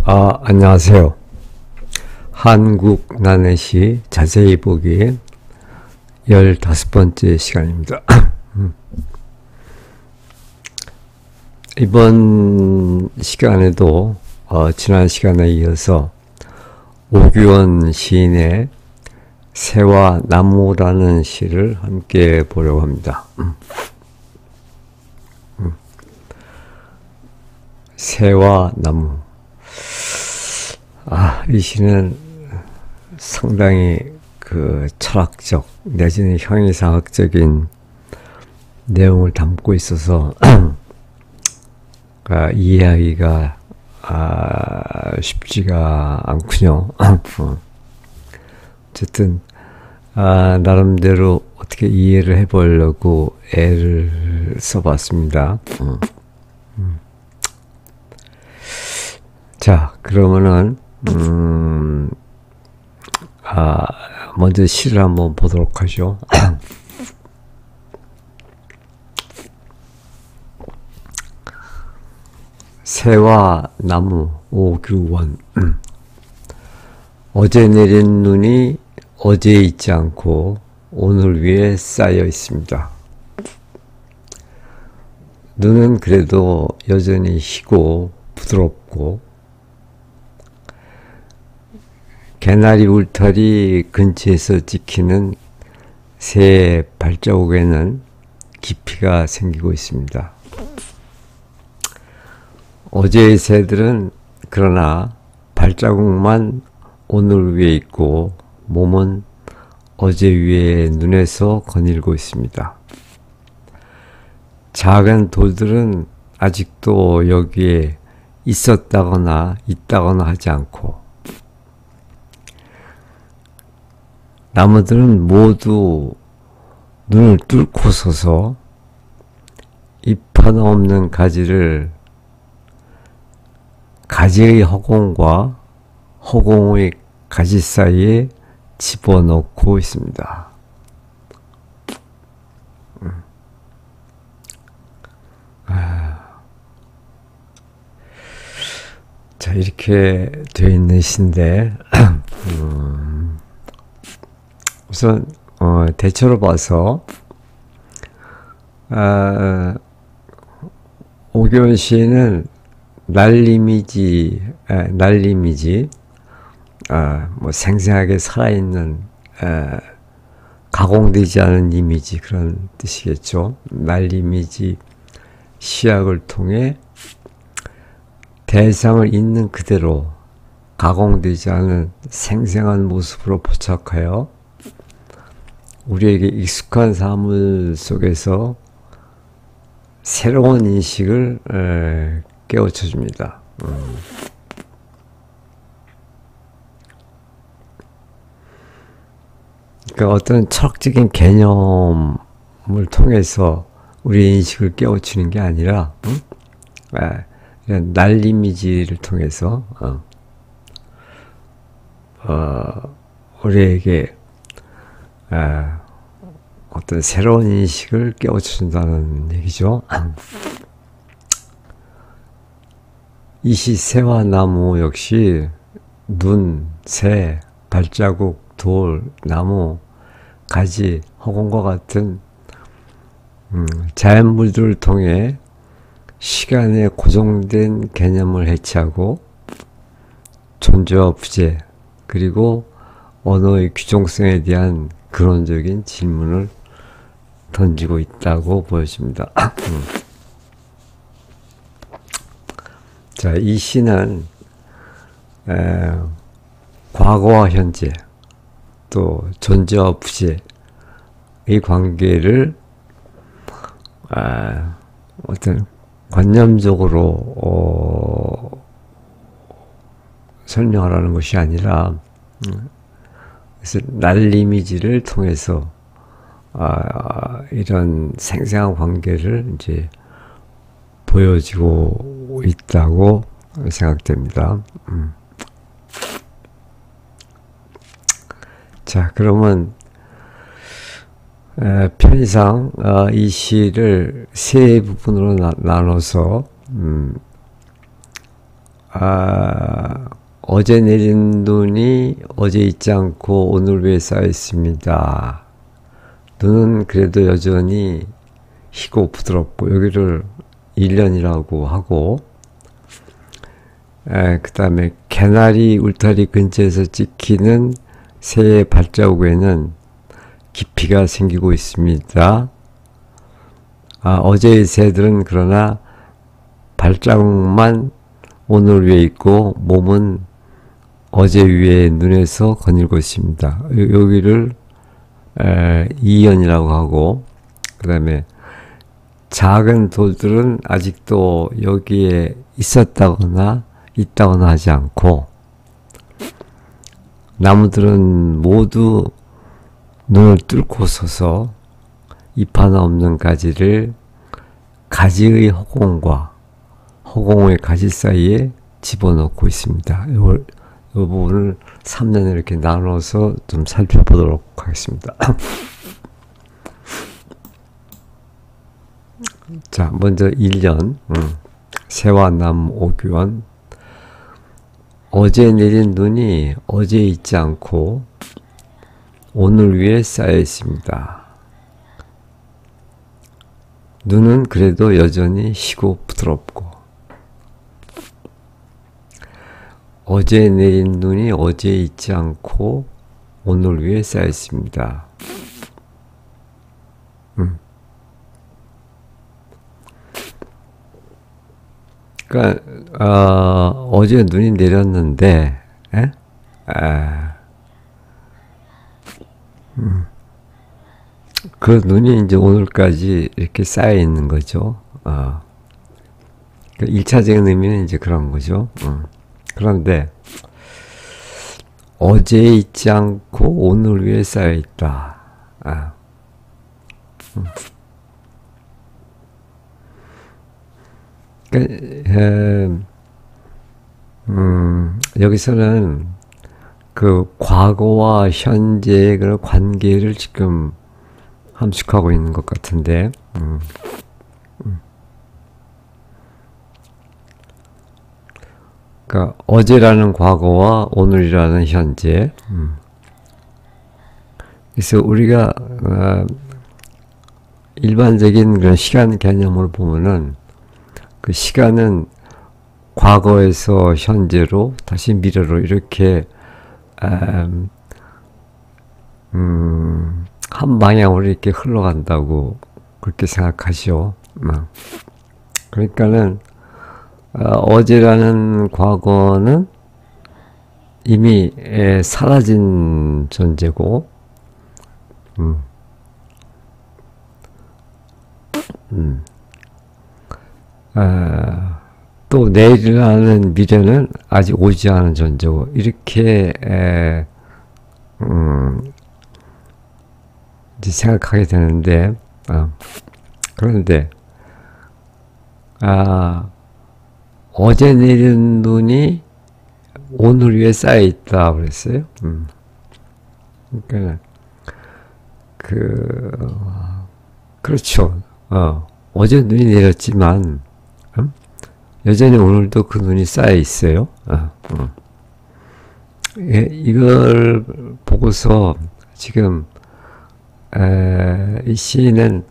안녕하세요. 한국 나넷이 자세히 보기 15번째 시간입니다. 이번 시간에도 지난 시간에 이어서 오규원 시인의 새와 나무라는 시를 함께 보려고 합니다. 새와 나무. 이 시는 상당히 철학적 내지는 형이상학적인 내용을 담고 있어서 이해하기가 쉽지가 않군요. 어쨌든 나름대로 어떻게 이해를 해보려고 애를 써봤습니다. 자, 그러면은 먼저 시를 한번 보도록 하죠. 새와 나무 오규원. 어제 내린 눈이 어제 있지 않고 오늘 위에 쌓여 있습니다. 눈은 그래도 여전히 희고 부드럽고 개나리 울타리 근처에서 찍히는 새의 발자국에는 깊이가 생기고 있습니다. 어제의 새들은 그러나 발자국만 오늘 위에 있고 몸은 어제 위에 눈에서 거닐고 있습니다. 작은 돌들은 아직도 여기에 있었다거나 있다거나 하지 않고 나무들은 모두 눈을 뚫고 서서 잎 하나 없는 가지를 가지의 허공과 허공의 가지 사이에 집어넣고 있습니다. 자, 이렇게 되어 있는 시인데 우선 대체로 봐서 오규원 시인은 날림이지 뭐 생생하게 살아있는 가공되지 않은 이미지, 그런 뜻이겠죠. 날림이지 시약을 통해 대상을 있는 그대로 가공되지 않은 생생한 모습으로 포착하여 우리에게 익숙한 사물 속에서 새로운 인식을 깨우쳐 줍니다. 그러니까 어떤 철학적인 개념을 통해서 우리의 인식을 깨우치는 게 아니라 날 이미지를 통해서 우리에게 어떤 새로운 인식을 깨우쳐준다는 얘기죠. 이 시 새와 나무 역시 눈, 새, 발자국, 돌, 나무, 가지, 허공과 같은 자연물들을 통해 시간의 고정된 개념을 해체하고 존재와 부재 그리고 언어의 규정성에 대한 근원적인 질문을 던지고 있다고 보여집니다. 자, 이 시는 과거와 현재 또 존재와 부재의 관계를 어떤 관념적으로 설명하라는 것이 아니라 그래서 날 이미지를 통해서 이런 생생한 관계를 이제 보여지고 있다고 생각됩니다. 자, 그러면 편의상 이 시를 세 부분으로 나눠서 어제 내린 눈이 어제 있지 않고 오늘 위에 쌓여 있습니다. 눈은 그래도 여전히 희고 부드럽고, 여기를 1년이라고 하고, 그 다음에 개나리 울타리 근처에서 찍히는 새의 발자국에는 깊이가 생기고 있습니다. 어제의 새들은 그러나 발자국만 오늘 위에 있고 몸은 어제 위에 눈에서 거닐고 있습니다. 여기를 이연이라고 하고, 그 다음에 작은 돌들은 아직도 여기에 있었다거나 있다거나 하지 않고, 나무들은 모두 눈을 뚫고 서서 잎 하나 없는 가지를 가지의 허공과 허공의 가지 사이에 집어넣고 있습니다. 이 부분을 3년에 이렇게 나눠서 좀 살펴보도록 하겠습니다. 자, 먼저 1년, 새와 남 오규원. 어제 내린 눈이 어제 있지 않고 오늘 위에 쌓여 있습니다. 눈은 그래도 여전히 희고 부드럽고, 어제 내린 눈이 어제 있지 않고 오늘 위에 쌓여 있습니다. 그러니까 어제 눈이 내렸는데, 그 눈이 이제 오늘까지 이렇게 쌓여 있는 거죠. 그 1차적인 의미는 이제 그런 거죠. 그런데 어제 있지 않고 오늘 위에 쌓여 있다. 여기서는 그 과거와 현재의 그런 관계를 지금 함축하고 있는 것 같은데, 그러니까 어제라는 과거와 오늘이라는 현재. 그래서 우리가 일반적인 그런 시간 개념을 보면은, 그 시간은 과거에서 현재로 다시 미래로 이렇게 한 방향으로 이렇게 흘러간다고 그렇게 생각하시오. 그러니까는 어제라는 과거는 이미 사라진 존재고, 또 내일이라는 미래는 아직 오지 않은 존재고, 이렇게 이제 생각하게 되는데, 그런데 어제 내린 눈이 오늘 위에 쌓여 있다 그랬어요. 그러니까 그렇죠. 어제 눈이 내렸지만 여전히 오늘도 그 눈이 쌓여 있어요. 이걸 보고서 지금 이 시인은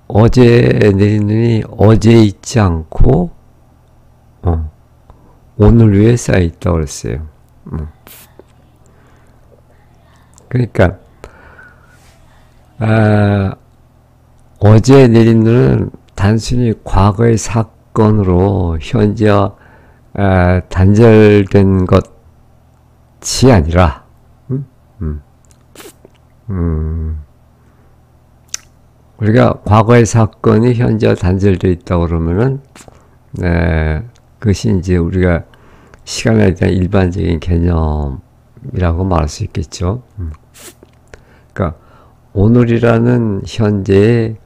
어제 내린 눈이 어제 있지 않고 오늘 위에 쌓여 있다고 그랬어요. 그러니까 어제 내린 눈은 단순히 과거의 사건으로 현재와 단절된 것이 아니라, 우리가 과거의 사건이 현재와 단절되어 있다고 그러면은, 그것이 이제 우리가 시간에 대한 일반적인 개념이라고 말할 수 있겠죠. 그러니까 오늘이라는 현재에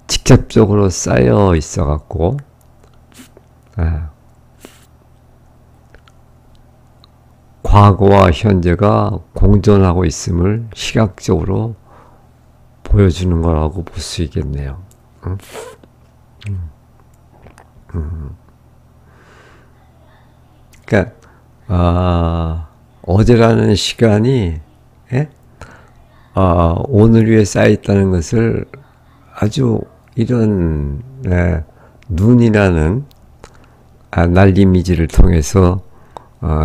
직접적으로 쌓여 있어 갖고, 과거와 현재가 공존하고 있음을 시각적으로 보여주는 거라고 볼 수 있겠네요. 그러니까 어제라는 시간이 예? 오늘 위에 쌓여있다는 것을 아주 이런 눈이라는 날 이미지를 통해서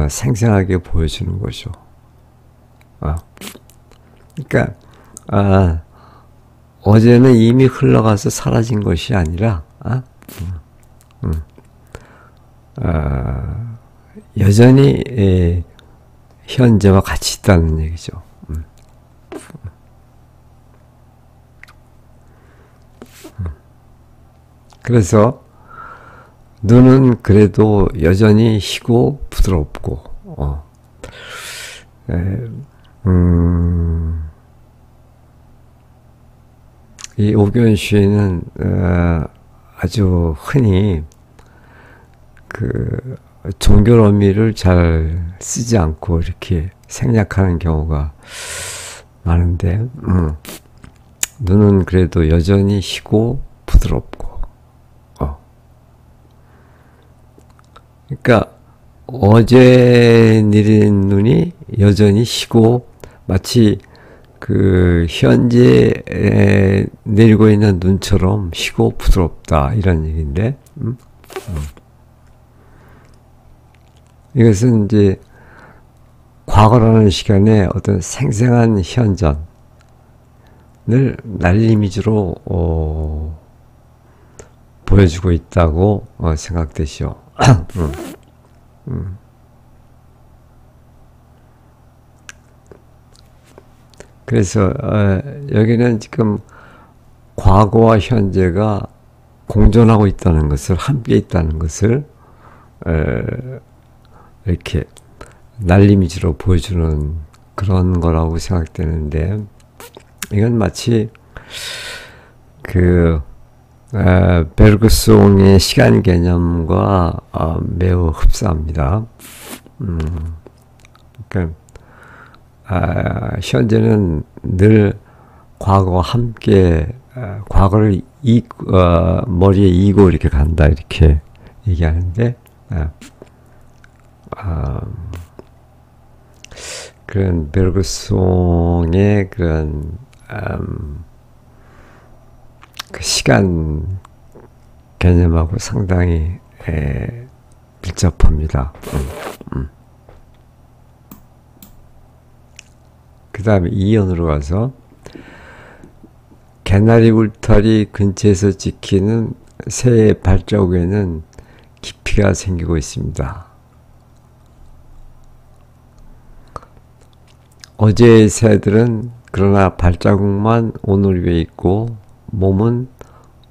생생하게 보여주는 거죠. 그러니까 어제는 이미 흘러가서 사라진 것이 아니라 여전히 현재와 같이 있다는 얘기죠. 그래서 눈은 그래도 여전히 희고 부드럽고 이 오교원 시인은 아주 흔히 그 종교 의미를 잘 쓰지 않고 이렇게 생략하는 경우가 많은데 눈은 그래도 여전히 희고 부드럽고 그러니까 어제 내린 눈이 여전히 희고 마치 그 현재 내리고 있는 눈처럼 희고 부드럽다 이런 얘기인데 이것은 이제 과거라는 시간에 어떤 생생한 현전을 날 이미지로 보여주고 있다고 생각되시오. 그래서 여기는 지금 과거와 현재가 공존하고 있다는 것을 함께 있다는 것을 이렇게 날 이미지로 보여주는 그런 거라고 생각되는데 이건 마치 그 베르그송의 시간 개념과 매우 흡사합니다. 그러니까 현재는 늘 과거와 함께 과거를 머리에 이고 이렇게 간다 이렇게 얘기하는데 그런 베르그송의 그런 그 시간 개념하고 상당히 밀접합니다. 그 다음에 2연으로 가서 개나리 울타리 근처에서 찍히는 새의 발자국에는 깊이가 생기고 있습니다. 어제의 새들은 그러나 발자국만 오늘 위에 있고 몸은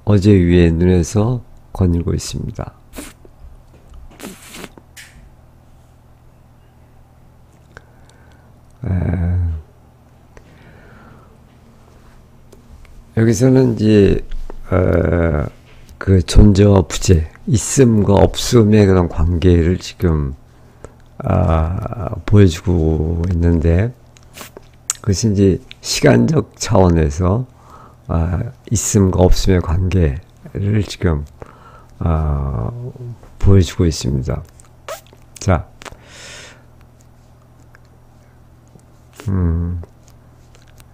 어제 위에 눈에서 거닐고 있습니다. 여기서는 이제 그 존재와 부재, 있음과 없음의 그런 관계를 지금 보여주고 있는데 그것이 이제 시간적 차원에서 있음과 없음의 관계를 지금 보여주고 있습니다. 자,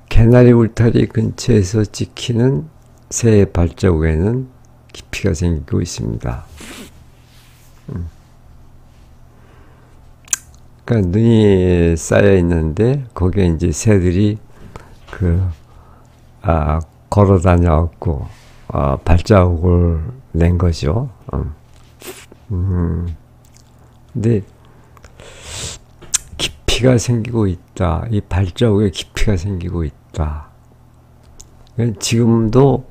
개나리 울타리 근처에서 찍히는 새의 발자국에는 깊이가 생기고 있습니다. 그러니까 눈이 쌓여 있는데 거기에 이제 새들이 걸어 다녀왔고 발자국을 낸 거죠. 근데 깊이가 생기고 있다. 이 발자국에 깊이가 생기고 있다. 지금도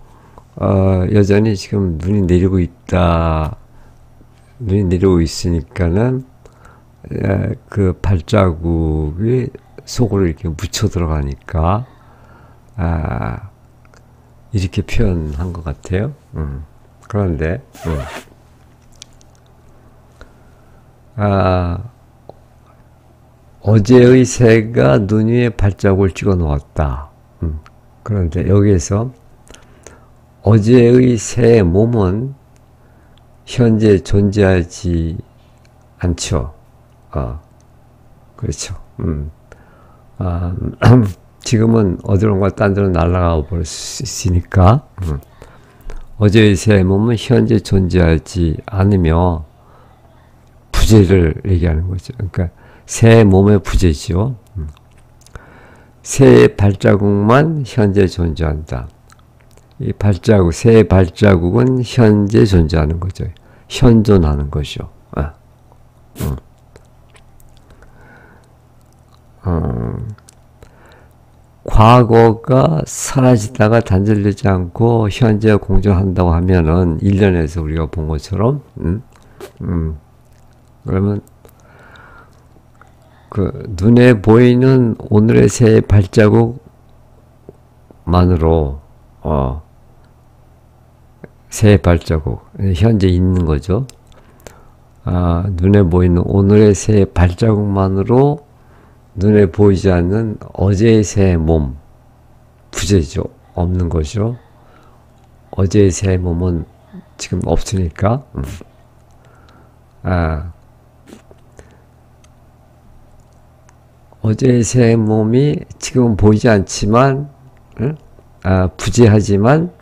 여전히 지금 눈이 내리고 있다. 눈이 내리고 있으니까는 그 발자국이 속으로 이렇게 묻혀 들어가니까 이렇게 표현한 것 같아요. 그런데 어제의 새가 눈 위에 발자국을 찍어 놓았다. 그런데 여기에서 어제의 새의 몸은 현재 존재하지 않죠. 그렇죠. 아, 지금은 어디론가 딴 데로 날아가 버릴 수 있으니까, 어제의 새 몸은 현재 존재하지 않으며 부재를 얘기하는 거죠. 그러니까 새 몸의 부재지요. 새의 발자국만 현재 존재한다. 이 발자국, 새의 발자국은 현재 존재하는 거죠. 현존하는 거죠. 과거가 사라지다가 단절되지 않고 현재와 공존한다고 하면은 1년에서 우리가 본 것처럼 그러면 그 눈에 보이는 오늘의 새의 발자국만으로 새의 발자국 현재 있는 거죠. 눈에 보이는 오늘의 새의 발자국만으로 눈에 보이지 않는 어제의 새의 몸 부재죠. 없는 거죠. 어제의 새의 몸은 지금 없으니까. 어제의 새의 몸이 지금은 보이지 않지만 부재하지만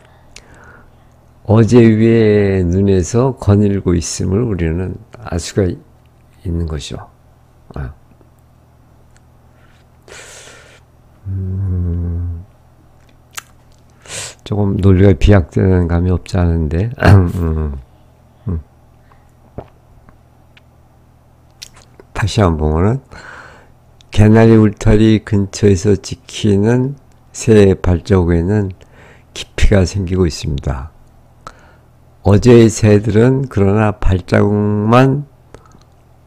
어제 위에 눈에서 거닐고 있음을 우리는 알 수가 있는 것이죠. 조금 논리가 비약되는 감이 없지 않은데 다시 한번 보면은 개나리 울타리 근처에서 지키는 새의 발자국에는 깊이가 생기고 있습니다. 어제의 새들은 그러나 발자국만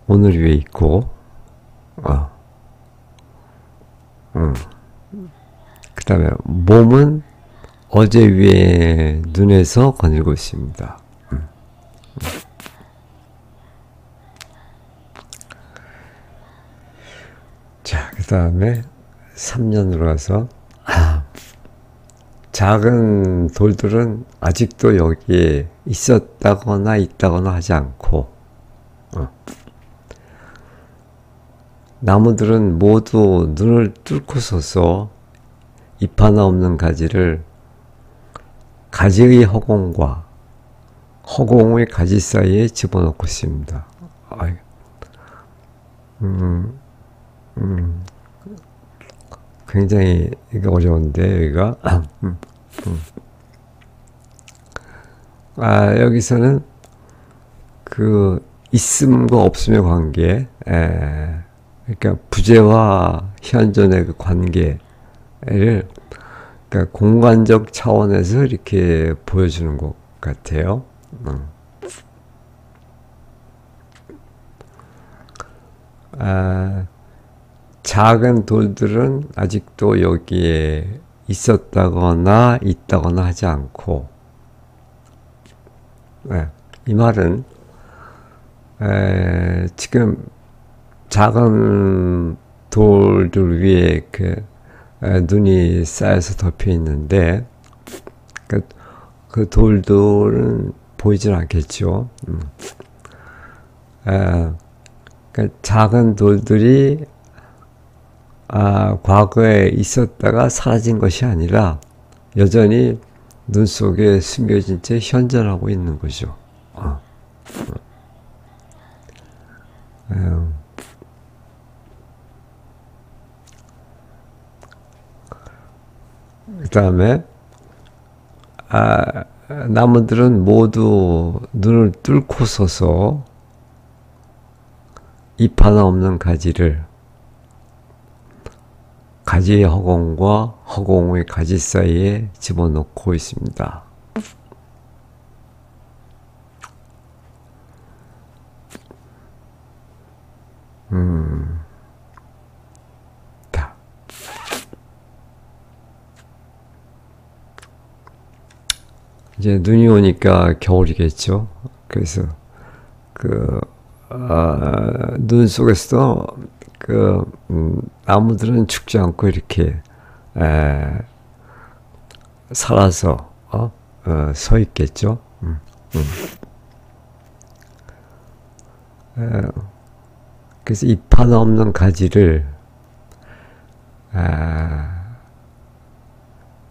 오늘 위에 있고 그 다음에 몸은 어제 위에 눈에서 거닐고 있습니다. 자, 그 다음에 3년으로 가서 작은 돌들은 아직도 여기에 있었다거나 있다거나 하지 않고 나무들은 모두 눈을 뚫고 서서 잎 하나 없는 가지를 가지의 허공과 허공의 가지 사이에 집어넣고 있습니다. 굉장히 이게 어려운데 여기가 여기서는 그 있음과 없음의 관계, 그러니까 부재와 현존의 그 관계를 그러니까 공간적 차원에서 이렇게 보여주는 것 같아요. 작은 돌들은 아직도 여기에 있었다거나 있다거나 하지 않고, 이 말은 지금 작은 돌들 위에 눈이 쌓여서 덮여 있는데 그 돌들은 보이질 않겠죠. 작은 돌들이 과거에 있었다가 사라진 것이 아니라 여전히 눈 속에 숨겨진 채 현존하고 있는 거죠. 그 다음에 나무들은 모두 눈을 뚫고 서서 잎 하나 없는 가지를 가지의 허공과 허공의 가지 사이에 집어넣고 있습니다. 이제 눈이 오니까 겨울이겠죠. 그래서 눈 속에서도 나무들은 죽지 않고 이렇게 살아서 서 있겠죠. 그래서 잎 하나 없는 가지를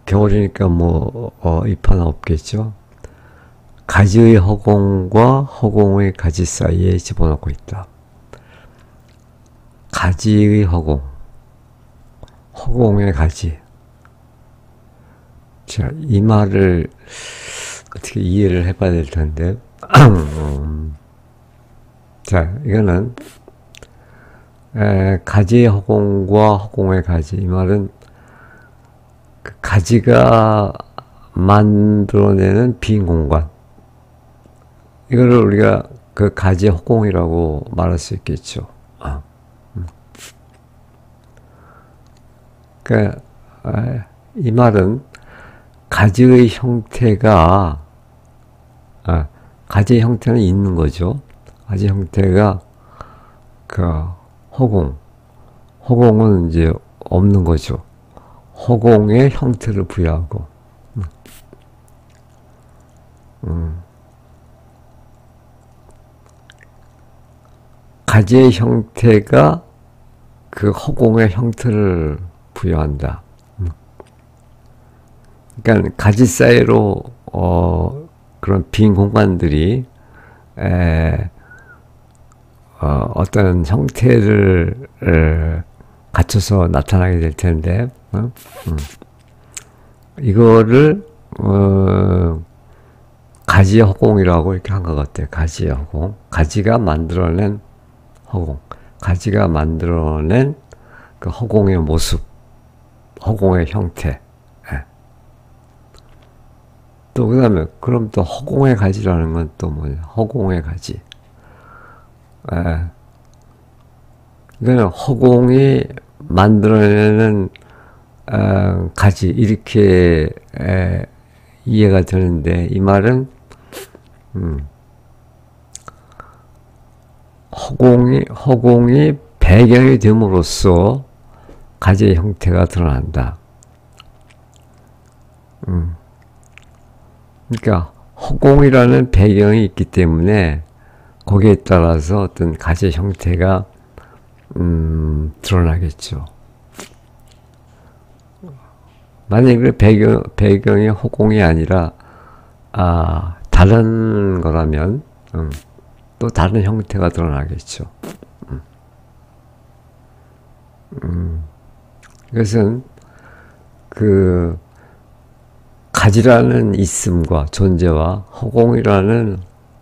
겨울이니까 뭐 잎 하나 없겠죠. 가지의 허공과 허공의 가지 사이에 집어넣고 있다. 가지의 허공, 허공의 가지. 자, 이 말을 어떻게 이해를 해봐야 될 텐데. 자, 이거는 가지의 허공과 허공의 가지. 이 말은 그 가지가 만들어내는 빈 공간. 이거를 우리가 그 가지의 허공이라고 말할 수 있겠죠. 그러니까 이 말은 가지의 형태가 가지의 형태는 있는 거죠. 가지 형태가 그 허공은 이제 없는 거죠. 허공의 형태를 부여하고 가지의 형태가 그 허공의 형태를 부여한다. 그러니까 가지 사이로 그런 빈 공간들이 어떤 형태를 갖춰서 나타나게 될 텐데 이거를 가지의 허공이라고 이렇게 한 것 같아요. 가지의 허공. 가지가 만들어낸 허공. 가지가 만들어낸 그 허공의 모습, 허공의 형태. 또 그 다음에 그럼 또 허공의 가지라는 건 또 뭐냐? 허공의 가지. 이거는 허공이 만들어내는 가지 이렇게 이해가 되는데 이 말은 허공이 배경이 됨으로써 가지의 형태가 드러난다. 그러니까 허공이라는 배경이 있기 때문에 거기에 따라서 어떤 가지의 형태가 드러나겠죠. 만약에 그 배경이 허공이 아니라 다른 거라면 또 다른 형태가 드러나겠죠. 이것은 그 가지라는 있음과 존재와 허공이라는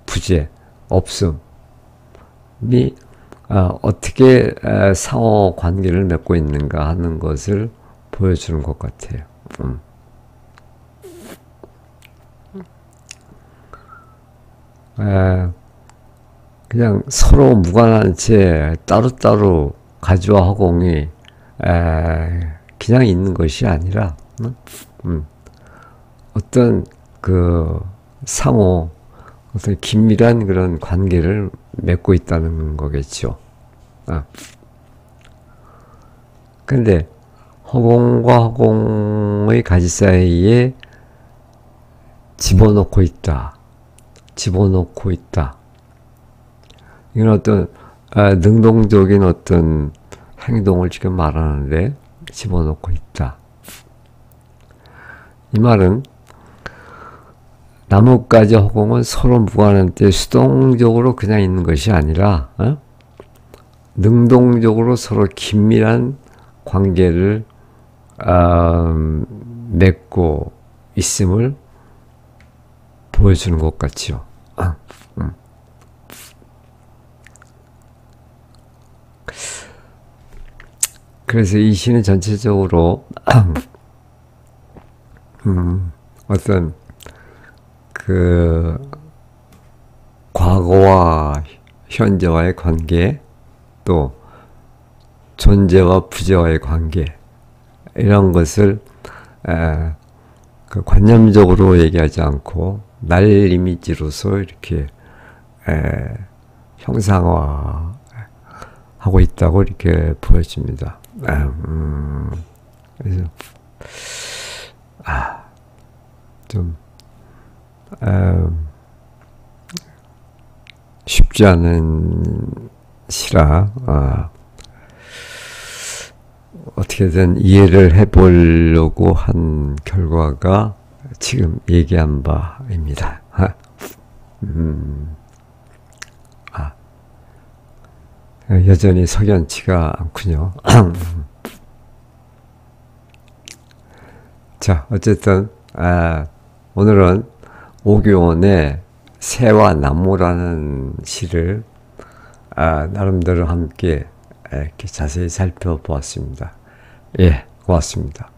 부재, 없음이 어떻게 상호 관계를 맺고 있는가 하는 것을 보여주는 것 같아요. 그냥 서로 무관한 채 따로따로 가지와 허공이 그냥 있는 것이 아니라 어떤 그 상호 어떤 긴밀한 그런 관계를 맺고 있다는 거겠죠. 근데 허공과 허공의 가지 사이에 집어넣고 있다. 이건 어떤 능동적인 어떤 행동을 지금 말하는데 집어넣고 있다. 이 말은 나뭇가지 허공은 서로 무관한 때 수동적으로 그냥 있는 것이 아니라 능동적으로 서로 긴밀한 관계를 맺고 있음을 보여주는 것 같죠. 그래서 이 시는 전체적으로 어떤 그 과거와 현재와의 관계, 또 존재와 부재와의 관계, 이런 것을 그 관념적으로 얘기하지 않고 날 이미지로서 이렇게 형상화하고 있다고 이렇게 보여집니다. 그래서 좀 쉽지 않은 시라 어떻게든 이해를 해보려고 한 결과가 지금 얘기한 바입니다. 여전히 석연치가 않군요. 자, 어쨌든 오늘은 오교원의 새와 나무라는 시를 나름대로 함께 이렇게 자세히 살펴보았습니다. 예, 고맙습니다.